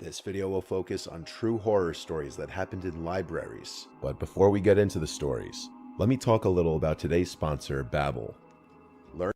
This video will focus on true horror stories that happened in libraries. But before we get into the stories, let me talk a little about today's sponsor, Babbel. Learn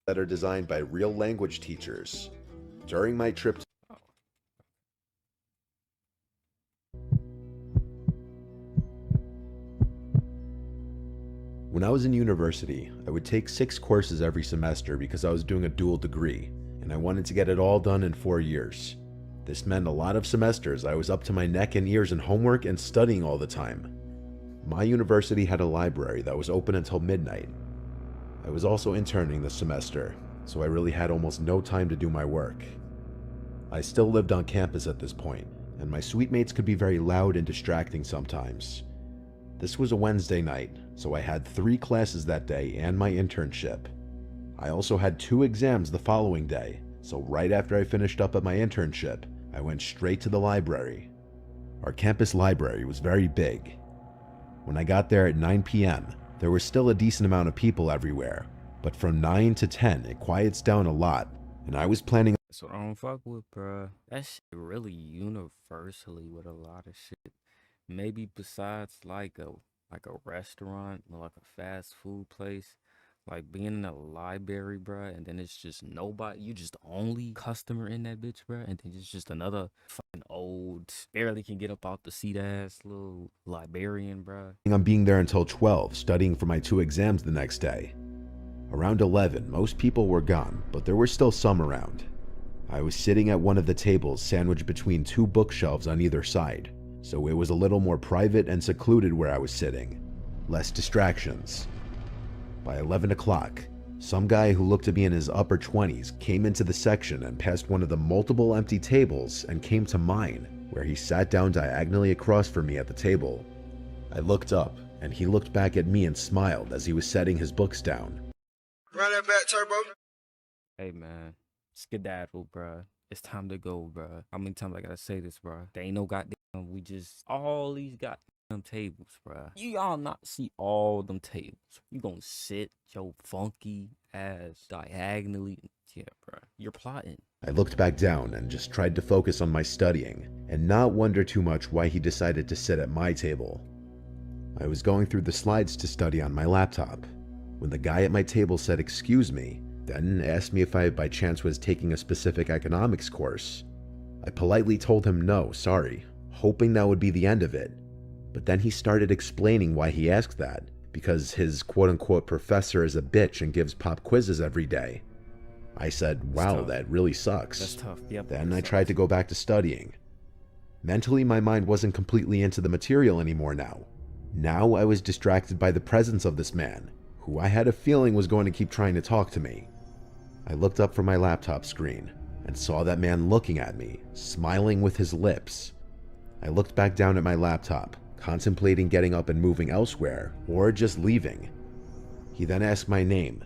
that are designed by real language teachers. During my trip to When I was in university, I would take 6 courses every semester because I was doing a dual degree, and I wanted to get it all done in 4 years. This meant a lot of semesters I was up to my neck and ears in homework and studying all the time. My university had a library that was open until midnight. I was also interning this semester, so I really had almost no time to do my work. I still lived on campus at this point, and my suite mates could be very loud and distracting sometimes. This was a Wednesday night, so I had 3 classes that day and my internship. I also had 2 exams the following day, so right after I finished up at my internship, I went straight to the library. Our campus library was very big. When I got there at 9 p.m., there was still a decent amount of people everywhere, but from 9 to 10 it quiets down a lot, and I was planning. That's what I don't fuck with, bruh. That shit really universally with a lot of shit. Maybe besides like a restaurant or like a fast food place, like being in a library, bruh, and then it's just nobody. You just the only customer in that bitch, bruh, and then it's just another fucking old, barely can get up out the seat ass little librarian, bruh. On being there until 12, studying for my 2 exams the next day. Around 11, most people were gone, but there were still some around. I was sitting at one of the tables sandwiched between 2 bookshelves on either side, so it was a little more private and secluded where I was sitting. Less distractions. By 11 o'clock, some guy who looked to be in his upper 20s came into the section and passed one of the multiple empty tables and came to mine, where he sat down diagonally across from me at the table. I looked up, and he looked back at me and smiled as he was setting his books down. Run that back, Turbo. Hey man, skedaddle, bruh. It's time to go, bruh. How many times I gotta say this, bruh? They ain't no goddamn. We just all these goddamn tables, bruh. You all not see all them tables. You gonna sit your funky ass diagonally. Yeah, bruh. You're plotting. I looked back down and just tried to focus on my studying and not wonder too much why he decided to sit at my table. I was going through the slides to study on my laptop when the guy at my table said excuse me, then asked me if I by chance was taking a specific economics course. I politely told him no, sorry, hoping that would be the end of it. But then he started explaining why he asked that, because his quote-unquote professor is a bitch and gives pop quizzes every day. I said, wow, that really sucks. That's tough. Yep, then I tried to go back to studying. Mentally, my mind wasn't completely into the material anymore now. Now I was distracted by the presence of this man, who I had a feeling was going to keep trying to talk to me. I looked up from my laptop screen and saw that man looking at me, smiling with his lips. I looked back down at my laptop, contemplating getting up and moving elsewhere or just leaving. He then asked my name.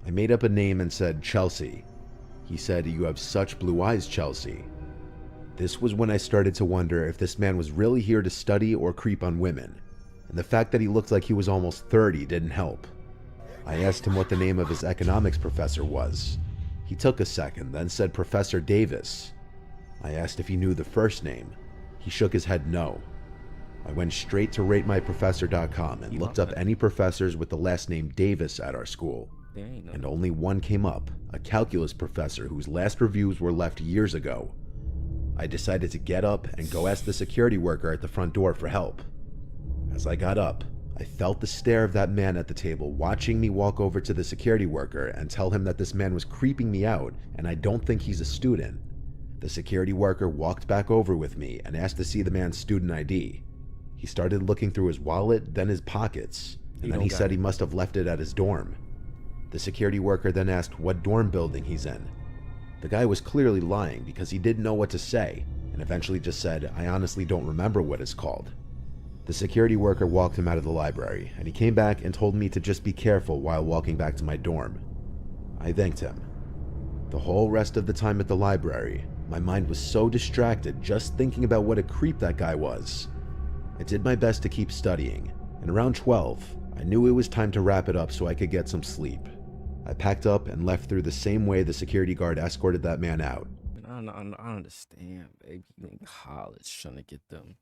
I made up a name and said Chelsea. He said, "You have such blue eyes, Chelsea." This was when I started to wonder if this man was really here to study or creep on women, and the fact that he looked like he was almost 30 didn't help. I asked him what the name of his economics professor was. He took a second, then said Professor Davis. I asked if he knew the first name. He shook his head no. I went straight to ratemyprofessor.com and looked up any professors with the last name Davis at our school. And only one came up, a calculus professor whose last reviews were left years ago. I decided to get up and go ask the security worker at the front door for help. As I got up, I felt the stare of that man at the table watching me walk over to the security worker and tell him that this man was creeping me out and I don't think he's a student. The security worker walked back over with me and asked to see the man's student ID. He started looking through his wallet, then his pockets, and then he said he must have left it at his dorm. The security worker then asked what dorm building he's in. The guy was clearly lying because he didn't know what to say and eventually just said, "I honestly don't remember what it's called." The security worker walked him out of the library, and he came back and told me to just be careful while walking back to my dorm. I thanked him. The whole rest of the time at the library, my mind was so distracted just thinking about what a creep that guy was. I did my best to keep studying, and around 12, I knew it was time to wrap it up so I could get some sleep. I packed up and left through the same way the security guard escorted that man out. I understand, baby. You in college trying to get them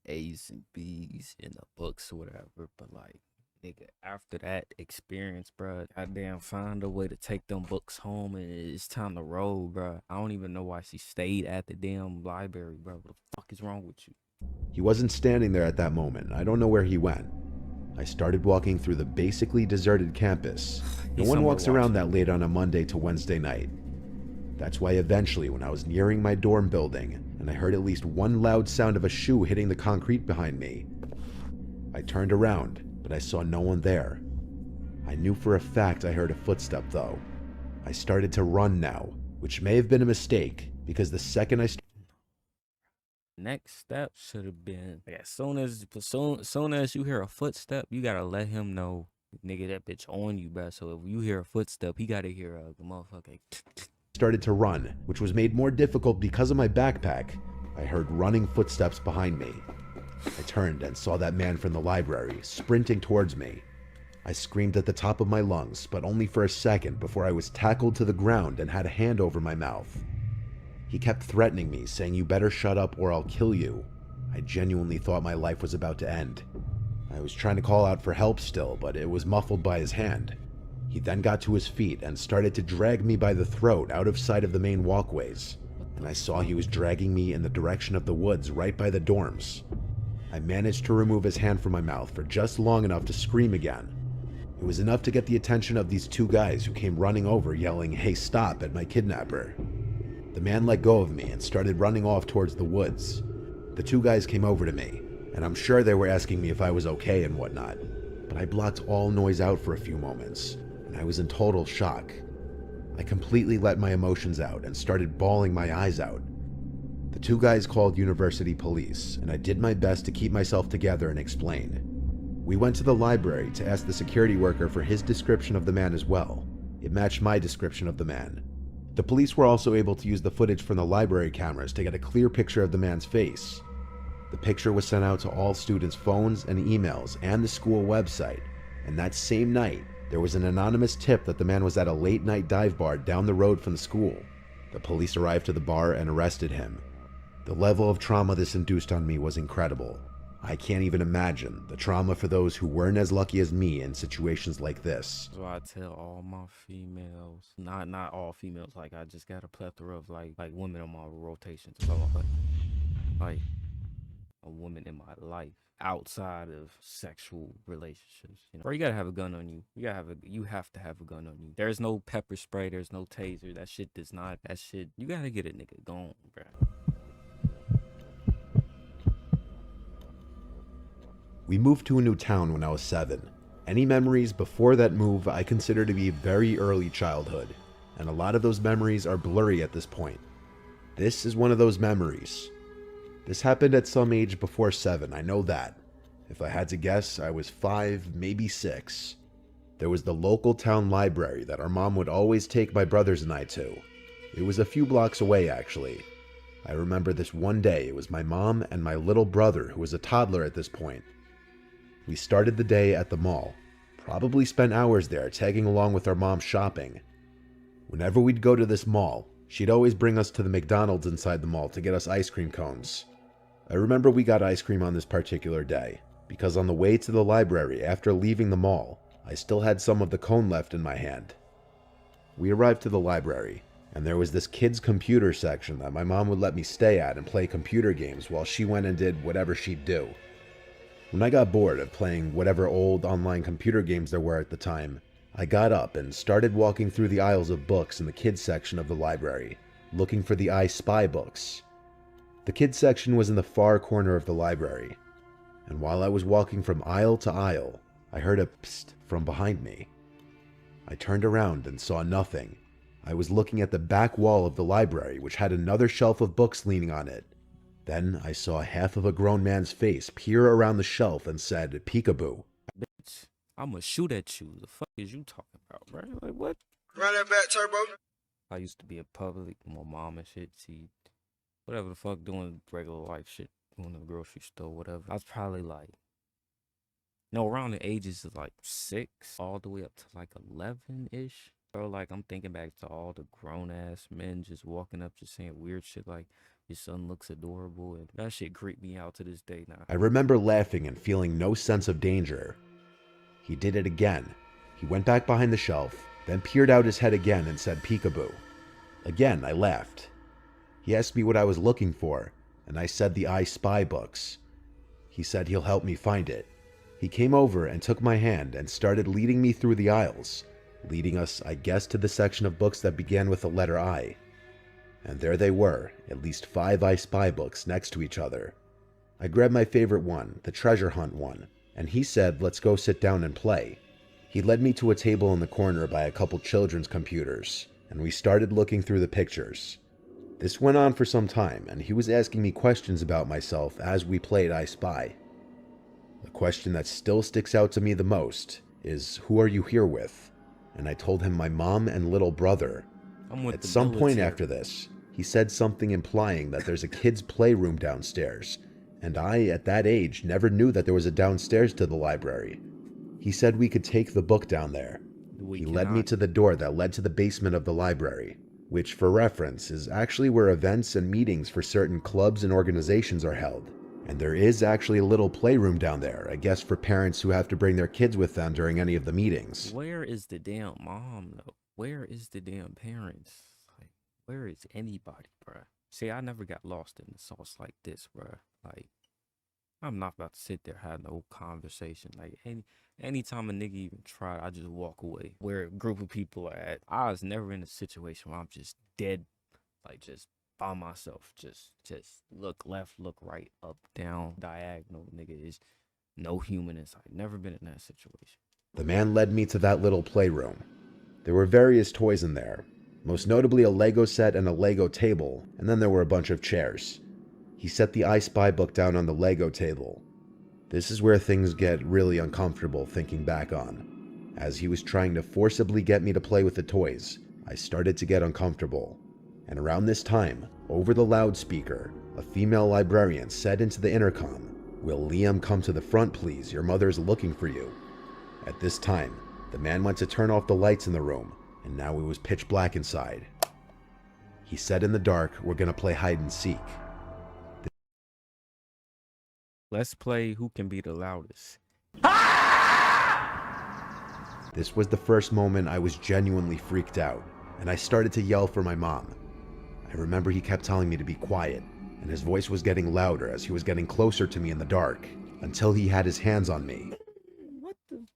A's and B's in the books or whatever, but like, nigga, after that experience, bro, goddamn find a way to take them books home and it's time to roll, bro. I don't even know why she stayed at the damn library, bro. What the fuck is wrong with you? He wasn't standing there at that moment. I don't know where he went. I started walking through the basically deserted campus. No one walks around that late on a Monday to Wednesday night. That's why eventually, when I was nearing my dorm building and I heard at least one loud sound of a shoe hitting the concrete behind me, I turned around, but I saw no one there. I knew for a fact I heard a footstep though. I started to run now, which may have been a mistake because the second I Next step should have been like, as soon as you hear a footstep, you gotta let him know, nigga, that bitch on you, bro. So if you hear a footstep, he gotta hear a motherfucker. started to run, which was made more difficult because of my backpack, I heard running footsteps behind me. I turned and saw that man from the library sprinting towards me. I screamed at the top of my lungs, but only for a second before I was tackled to the ground and had a hand over my mouth. He kept threatening me, saying, "You better shut up or I'll kill you." I genuinely thought my life was about to end. I was trying to call out for help still, but it was muffled by his hand. He then got to his feet and started to drag me by the throat out of sight of the main walkways, and I saw he was dragging me in the direction of the woods right by the dorms. I managed to remove his hand from my mouth for just long enough to scream again. It was enough to get the attention of these two guys who came running over yelling, "Hey, stop," at my kidnapper. The man let go of me and started running off towards the woods. The two guys came over to me, and I'm sure they were asking me if I was okay and whatnot, but I blocked all noise out for a few moments, and I was in total shock. I completely let my emotions out and started bawling my eyes out. The two guys called university police, and I did my best to keep myself together and explain. We went to the library to ask the security worker for his description of the man as well. It matched my description of the man. The police were also able to use the footage from the library cameras to get a clear picture of the man's face. The picture was sent out to all students' phones and emails and the school website, and that same night, there was an anonymous tip that the man was at a late-night dive bar down the road from the school. The police arrived to the bar and arrested him. The level of trauma this induced on me was incredible. I can't even imagine the trauma for those who weren't as lucky as me in situations like this. That's why I tell all my females, not all females, like I just got a plethora of like women on my rotation. So like a woman in my life outside of sexual relationships. You know, or you gotta have a gun on you. You have to have a gun on you. There's no pepper spray. There's no taser. That shit does not. That shit. You gotta get a nigga gone, bro. We moved to a new town when I was 7. Any memories before that move I consider to be very early childhood, and a lot of those memories are blurry at this point. This is one of those memories. This happened at some age before 7, I know that. If I had to guess, I was 5, maybe 6. There was the local town library that our mom would always take my brothers and I to. It was a few blocks away, actually. I remember this one day, it was my mom and my little brother, who was a toddler at this point. We started the day at the mall, probably spent hours there tagging along with our mom shopping. Whenever we'd go to this mall, she'd always bring us to the McDonald's inside the mall to get us ice cream cones. I remember we got ice cream on this particular day, because on the way to the library after leaving the mall, I still had some of the cone left in my hand. We arrived to the library, and there was this kids' computer section that my mom would let me stay at and play computer games while she went and did whatever she'd do. When I got bored of playing whatever old online computer games there were at the time, I got up and started walking through the aisles of books in the kids section of the library, looking for the I Spy books. The kids section was in the far corner of the library, and while I was walking from aisle to aisle, I heard a psst from behind me. I turned around and saw nothing. I was looking at the back wall of the library, which had another shelf of books leaning on it. Then I saw half of a grown man's face peer around the shelf and said, "Peekaboo." Bitch, I'ma shoot at you. The fuck is you talking about, bro? Like, what? Run that back, Turbo. I used to be in public with my mom and shit. See, whatever the fuck, doing regular life shit, going to the grocery store, whatever. I was probably like, no, around the ages of like 6 all the way up to like 11-ish. Bro, like I'm thinking back to all the grown ass men just walking up, just saying weird shit like your son looks adorable, and that shit creeped me out to this day now. I remember laughing and feeling no sense of danger. He did it again. He went back behind the shelf, then peered out his head again and said peekaboo. Again, I laughed. He asked me what I was looking for, and I said the I Spy books. He said he'll help me find it. He came over and took my hand and started leading me through the aisles, leading us, I guess, to the section of books that began with the letter I. And there they were, at least 5 I Spy books next to each other. I grabbed my favorite one, the treasure hunt one, and he said, let's go sit down and play. He led me to a table in the corner by a couple children's computers, and we started looking through the pictures. This went on for some time, and he was asking me questions about myself as we played I Spy. The question that still sticks out to me the most is, who are you here with? And I told him my mom and little brother. I'm with At the some point military. after this, he said something implying that there's a kid's playroom downstairs, and I, at that age, never knew that there was a downstairs to the library. He said we could take the book down there. He led me to the door that led to the basement of the library, which, for reference, is actually where events and meetings for certain clubs and organizations are held. And there is actually a little playroom down there, I guess for parents who have to bring their kids with them during any of the meetings. Where is the damn mom though? Where is the damn parents? Like, where is anybody, bruh? See, I never got lost in the sauce like this, bruh. Like, I'm not about to sit there having no conversation. Like, anytime a nigga even try, I just walk away. Where a group of people are at, I was never in a situation where I'm just dead, like just by myself. Just look left, look right, up, down, diagonal. Nigga is no human inside. Never been in that situation. The man led me to that little playroom. There were various toys in there, most notably a Lego set and a Lego table, and then there were a bunch of chairs. He set the I Spy book down on the Lego table. This is where things get really uncomfortable thinking back on. As he was trying to forcibly get me to play with the toys, I started to get uncomfortable. And around this time, over the loudspeaker, a female librarian said into the intercom, "Will Liam come to the front, please? Your mother is looking for you." At this time, the man went to turn off the lights in the room, and now it was pitch black inside. He said in the dark, "We're gonna play hide and seek." Let's play who can be the loudest. This was the first moment I was genuinely freaked out, and I started to yell for my mom. I remember he kept telling me to be quiet, and his voice was getting louder as he was getting closer to me in the dark, until he had his hands on me. What the?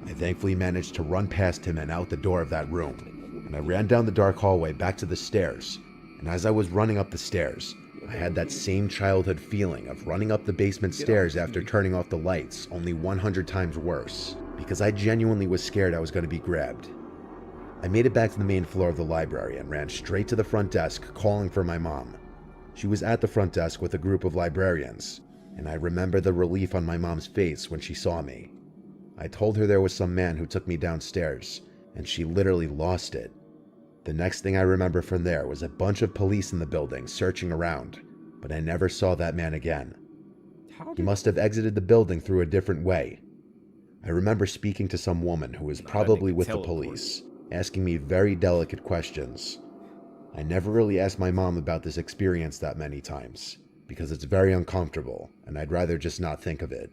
I thankfully managed to run past him and out the door of that room, and I ran down the dark hallway back to the stairs, and as I was running up the stairs, I had that same childhood feeling of running up the basement stairs after turning off the lights, only 100 times worse, because I genuinely was scared I was going to be grabbed. I made it back to the main floor of the library and ran straight to the front desk, calling for my mom. She was at the front desk with a group of librarians, and I remember the relief on my mom's face when she saw me. I told her there was some man who took me downstairs, and she literally lost it. The next thing I remember from there was a bunch of police in the building searching around, but I never saw that man again. He must have exited the building through a different way. I remember speaking to some woman who was probably with the police, asking me very delicate questions. I never really asked my mom about this experience that many times, because it's very uncomfortable, and I'd rather just not think of it.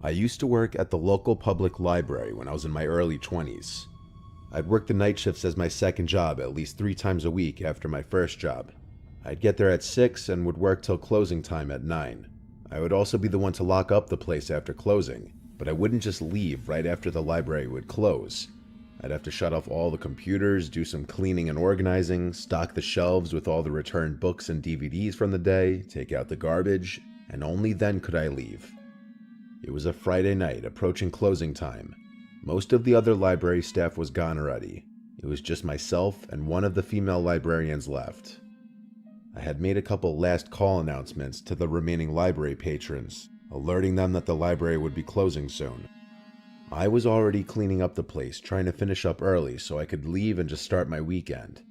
I used to work at the local public library when I was in my early 20s. I'd work the night shifts as my second job at least 3 times a week after my first job. I'd get there at 6 and would work till closing time at 9. I would also be the one to lock up the place after closing, but I wouldn't just leave right after the library would close. I'd have to shut off all the computers, do some cleaning and organizing, stock the shelves with all the returned books and DVDs from the day, take out the garbage, and only then could I leave. It was a Friday night, approaching closing time. Most of the other library staff was gone already. It was just myself and one of the female librarians left. I had made a couple last call announcements to the remaining library patrons, alerting them that the library would be closing soon. I was already cleaning up the place, trying to finish up early so I could leave and just start my weekend.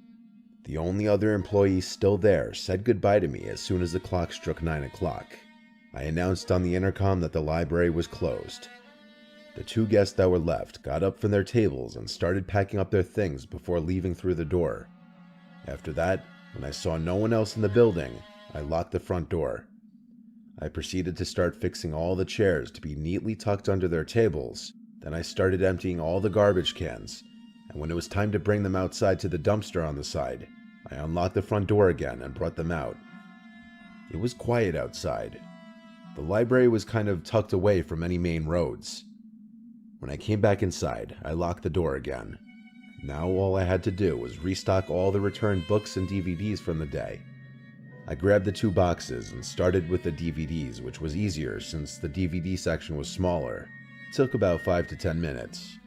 The only other employee still there said goodbye to me as soon as the clock struck 9 o'clock. I announced on the intercom that the library was closed. The 2 guests that were left got up from their tables and started packing up their things before leaving through the door. After that, when I saw no one else in the building, I locked the front door. I proceeded to start fixing all the chairs to be neatly tucked under their tables. Then I started emptying all the garbage cans, and when it was time to bring them outside to the dumpster on the side, I unlocked the front door again and brought them out. It was quiet outside. The library was kind of tucked away from any main roads. When I came back inside, I locked the door again. Now all I had to do was restock all the returned books and DVDs from the day. I grabbed the 2 boxes and started with the DVDs, which was easier since the DVD section was smaller. It took about 5 to 10 minutes.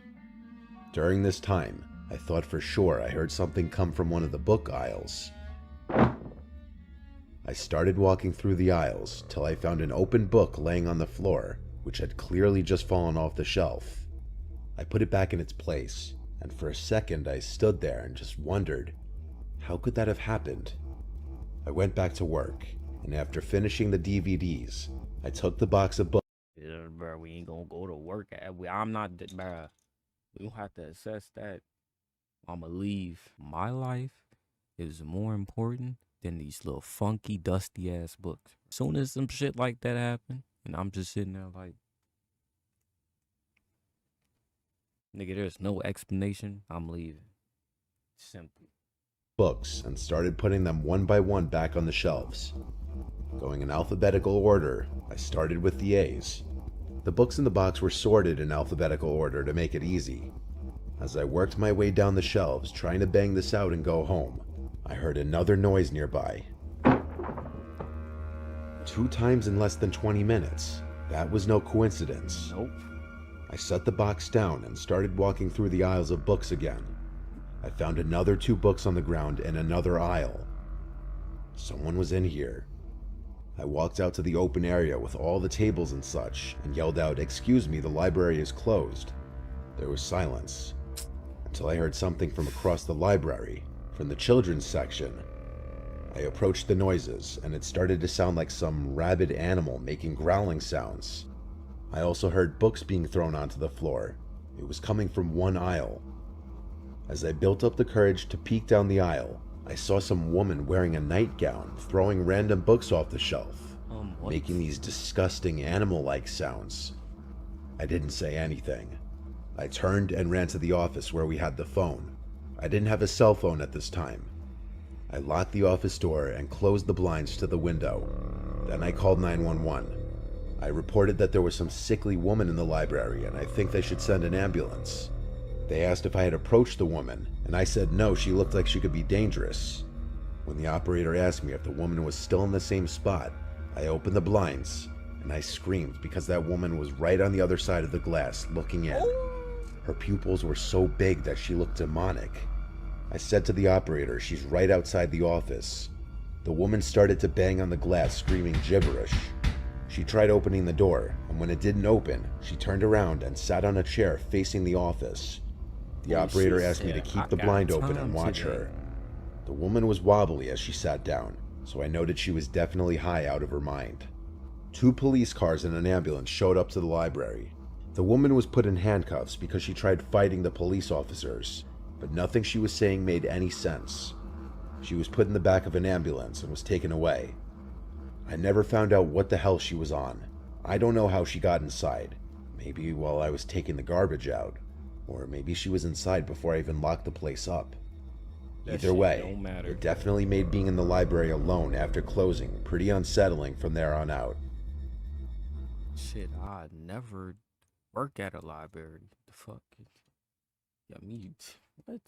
During this time, I thought for sure I heard something come from one of the book aisles. I started walking through the aisles till I found an open book laying on the floor, which had clearly just fallen off the shelf. I put it back in its place, and for a second I stood there and just wondered, how could that have happened? I went back to work, and after finishing the DVDs, I took the box of books. Yeah, bro, we ain't gonna go to work. I'm not, bro. We don't have to assess that. I'ma leave. My life is more important than these little funky, dusty ass books. Soon as some shit like that happen, and I'm just sitting there like, nigga, there's no explanation. I'm leaving. Simple. Books and started putting them one by one back on the shelves. Going in alphabetical order, I started with the A's. The books in the box were sorted in alphabetical order to make it easy. As I worked my way down the shelves trying to bang this out and go home, I heard another noise nearby. 2 times in less than 20 minutes. That was no coincidence. Nope. I set the box down and started walking through the aisles of books again. I found another 2 books on the ground in another aisle. Someone was in here. I walked out to the open area with all the tables and such and yelled out, "Excuse me, the library is closed." There was silence until I heard something from across the library, from the children's section. I approached the noises and it started to sound like some rabid animal making growling sounds. I also heard books being thrown onto the floor. It was coming from one aisle. As I built up the courage to peek down the aisle, I saw some woman wearing a nightgown throwing random books off the shelf, making these disgusting animal-like sounds. I didn't say anything. I turned and ran to the office where we had the phone. I didn't have a cell phone at this time. I locked the office door and closed the blinds to the window. Then I called 911. I reported that there was some sickly woman in the library and I think they should send an ambulance. They asked if I had approached the woman, and I said no, she looked like she could be dangerous. When the operator asked me if the woman was still in the same spot, I opened the blinds, and I screamed because that woman was right on the other side of the glass, looking in. Her pupils were so big that she looked demonic. I said to the operator, "She's right outside the office." The woman started to bang on the glass, screaming gibberish. She tried opening the door, and when it didn't open, she turned around and sat on a chair facing the office. The operator asked me to keep the blind open and watch her. The woman was wobbly as she sat down, so I noted she was definitely high out of her mind. 2 police cars and an ambulance showed up to the library. The woman was put in handcuffs because she tried fighting the police officers, but nothing she was saying made any sense. She was put in the back of an ambulance and was taken away. I never found out what the hell she was on. I don't know how she got inside. Maybe while I was taking the garbage out. Or maybe she was inside before I even locked the place up. Either way, it definitely made being in the library alone after closing pretty unsettling from there on out. Shit, I'd never work at a library. The fuck? Yeah, me. What?